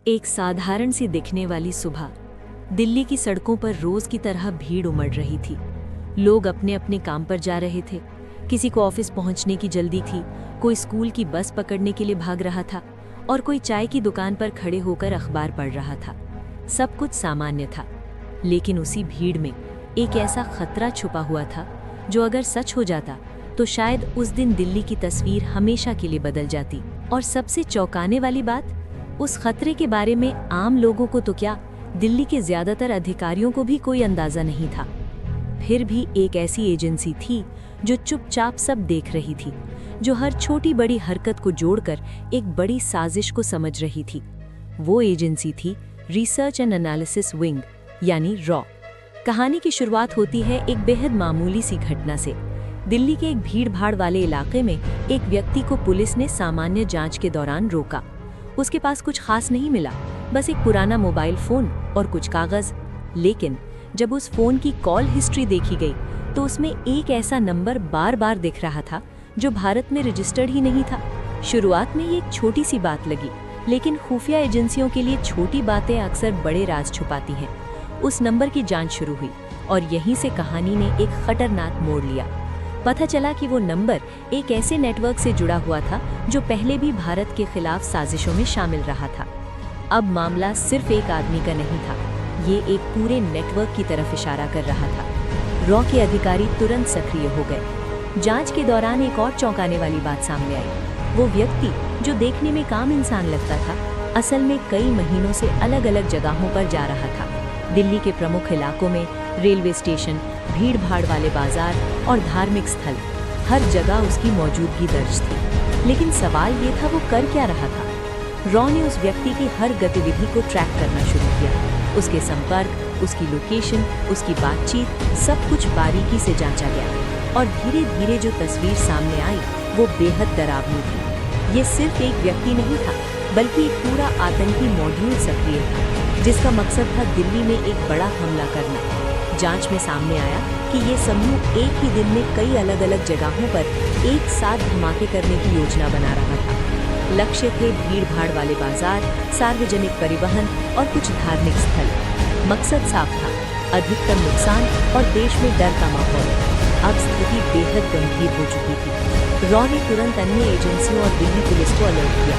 एक साधारण सी दिखने वाली सुबह दिल्ली की सड़कों पर रोज की तरह भीड़ उमड़ रही थी। लोग अपने अपने काम पर जा रहे थे। किसी को ऑफिस पहुंचने की जल्दी थी, कोई स्कूल की बस पकड़ने के लिए भाग रहा था और कोई चाय की दुकान पर खड़े होकर अखबार पढ़ रहा था। सब कुछ सामान्य था, लेकिन उसी भीड़ में एक ऐसा खतरा छुपा हुआ था जो अगर सच हो जाता तो शायद उस दिन दिल्ली की तस्वीर हमेशा के लिए बदल जाती। और सबसे चौंकाने वाली बात, उस खतरे के बारे में आम लोगों को तो क्या, दिल्ली के ज्यादातर अधिकारियों को भी कोई अंदाजा नहीं था। फिर भी एक ऐसी एजेंसी थी जो चुपचाप सब देख रही थी, जो हर छोटी बड़ी हरकत को जोड़कर एक बड़ी साजिश को समझ रही थी। वो एजेंसी थी रिसर्च एंड एनालिसिस विंग, यानी रॉ। कहानी की शुरुआत होती है एक बेहद मामूली सी घटना से। दिल्ली के एक भीड़-भाड़ वाले इलाके में एक व्यक्ति को पुलिस ने सामान्य जांच के दौरान रोका। उसके पास कुछ खास नहीं मिला, बस एक पुराना मोबाइल फोन और कुछ कागज। लेकिन जब उस फोन की कॉल हिस्ट्री देखी गई तो उसमें एक ऐसा नंबर बार बार दिख रहा था जो भारत में रजिस्टर्ड ही नहीं था। शुरुआत में ये एक छोटी सी बात लगी, लेकिन खुफिया एजेंसियों के लिए छोटी बातें अक्सर बड़े राज छुपाती हैं। उस नंबर की जांच शुरू हुई और यहीं से कहानी ने एक खतरनाक मोड़ लिया। पता चला कि वो नंबर एक ऐसे नेटवर्क से जुड़ा हुआ था जो पहले भी भारत के खिलाफ साजिशों में शामिल रहा था। अब मामला सिर्फ एक आदमी का नहीं था, ये एक पूरे नेटवर्क की तरफ इशारा कर रहा था। रॉ के अधिकारी तुरंत सक्रिय हो गए। जांच के दौरान एक और चौंकाने वाली बात सामने आई। वो व्यक्ति जो देखने में काम इंसान लगता था, असल में कई महीनों से अलग अलग जगहों पर जा रहा था। दिल्ली के प्रमुख इलाकों में, रेलवे स्टेशन, भीड़-भाड़ वाले बाजार और धार्मिक स्थल, हर जगह उसकी मौजूदगी दर्ज थी। लेकिन सवाल ये था, वो कर क्या रहा था? रॉ ने उस व्यक्ति की हर गतिविधि को ट्रैक करना शुरू किया। उसके संपर्क, उसकी लोकेशन, उसकी बातचीत, सब कुछ बारीकी से जांचा गया। और धीरे धीरे जो तस्वीर सामने आई वो बेहद डरावनी थी। ये सिर्फ एक व्यक्ति नहीं था, बल्कि एक पूरा आतंकी मॉड्यूल सक्रिय था, जिसका मकसद था दिल्ली में एक बड़ा हमला करना। जांच में सामने आया कि ये समूह एक ही दिन में कई अलग अलग जगहों पर एक साथ धमाके करने की योजना बना रहा था। लक्ष्य थे भीड़-भाड़ वाले बाजार, सार्वजनिक परिवहन और कुछ धार्मिक स्थल। मकसद साफ था, अधिकतम नुकसान और देश में डर का माहौल। अब स्थिति बेहद गंभीर हो चुकी थी। रॉ ने तुरंत अन्य एजेंसियों और दिल्ली पुलिस को अलर्ट किया,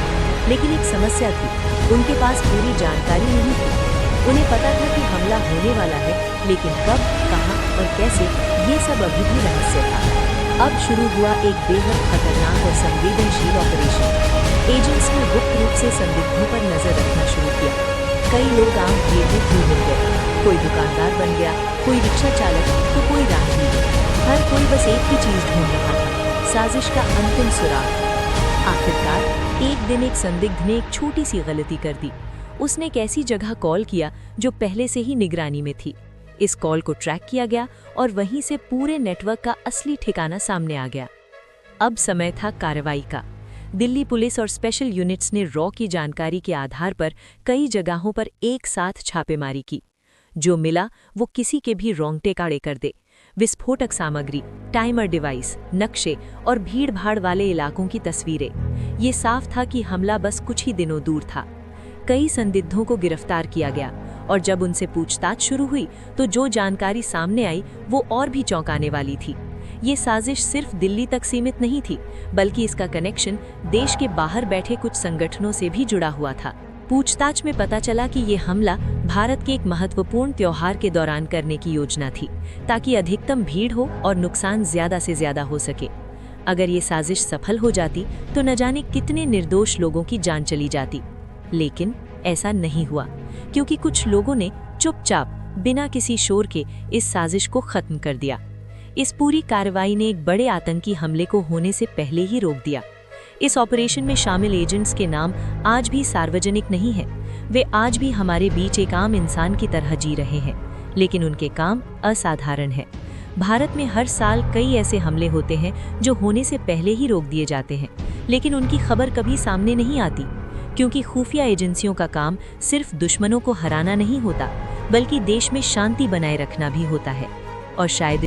लेकिन एक समस्या थी, उनके पास पूरी जानकारी नहीं थी। उन्हें पता था कि हमला होने वाला है, लेकिन कब, कहां और कैसे, ये सब अभी भी रहस्य था। अब शुरू हुआ एक बेहद खतरनाक और संवेदनशील ऑपरेशन। एजेंट्स ने गुप्त रूप से संदिग्धों पर नजर रखना शुरू किया। कई लोग आम भीड़ में घुल मिल गए। कोई दुकानदार बन गया, कोई रिक्शा चालक, तो कोई राहगीर। हर कोई बस एक ही चीज ढूंढ रहा था, साजिश का अंतिम सुराग। आखिरकार एक दिन एक संदिग्ध ने एक छोटी सी गलती कर दी। उसने एक ऐसी जगह कॉल किया जो पहले से ही निगरानी में थी। इस कॉल को ट्रैक किया गया और वहीं से पूरे नेटवर्क का असली ठिकाना सामने आ गया। अब समय था कार्रवाई का। दिल्ली पुलिस और स्पेशल यूनिट्स ने रॉ की जानकारी के आधार पर कई जगहों पर एक साथ छापेमारी की। जो मिला वो किसी के भी रोंगटे खड़े कर दे। विस्फोटक सामग्री, टाइमर डिवाइस, नक्शे और भीड़-भाड़ वाले इलाकों की तस्वीरें। ये साफ था कि हमला बस कुछ ही दिनों दूर था। कई संदिग्धों को गिरफ्तार किया गया और जब उनसे पूछताछ शुरू हुई तो जो जानकारी सामने आई वो और भी चौंकाने वाली थी। ये साजिश सिर्फ दिल्ली तक सीमित नहीं थी, बल्कि इसका कनेक्शन देश के बाहर बैठे कुछ संगठनों से भी जुड़ा हुआ था। पूछताछ में पता चला कि ये हमला भारत के एक महत्वपूर्ण त्योहार के दौरान करने की योजना थी, ताकि अधिकतम भीड़ हो और नुकसान ज्यादा से ज्यादा हो सके। अगर ये साजिश सफल हो जाती तो न जाने कितने निर्दोष लोगों की जान चली जाती। लेकिन ऐसा नहीं हुआ, क्योंकि कुछ लोगों ने चुपचाप बिना किसी शोर के इस साजिश को खत्म कर दिया। इस पूरी कार्रवाई ने एक बड़े आतंकी हमले को होने से पहले ही रोक दिया। इस ऑपरेशन में शामिल एजेंट्स के नाम आज भी सार्वजनिक नहीं हैं। वे आज भी हमारे बीच एक आम इंसान की तरह जी रहे हैं, लेकिन उनके काम असाधारण है। भारत में हर साल कई ऐसे हमले होते हैं जो होने से पहले ही रोक दिए जाते हैं, लेकिन उनकी खबर कभी सामने नहीं आती, क्योंकि खुफिया एजेंसियों का काम सिर्फ दुश्मनों को हराना नहीं होता, बल्कि देश में शांति बनाए रखना भी होता है। और शायद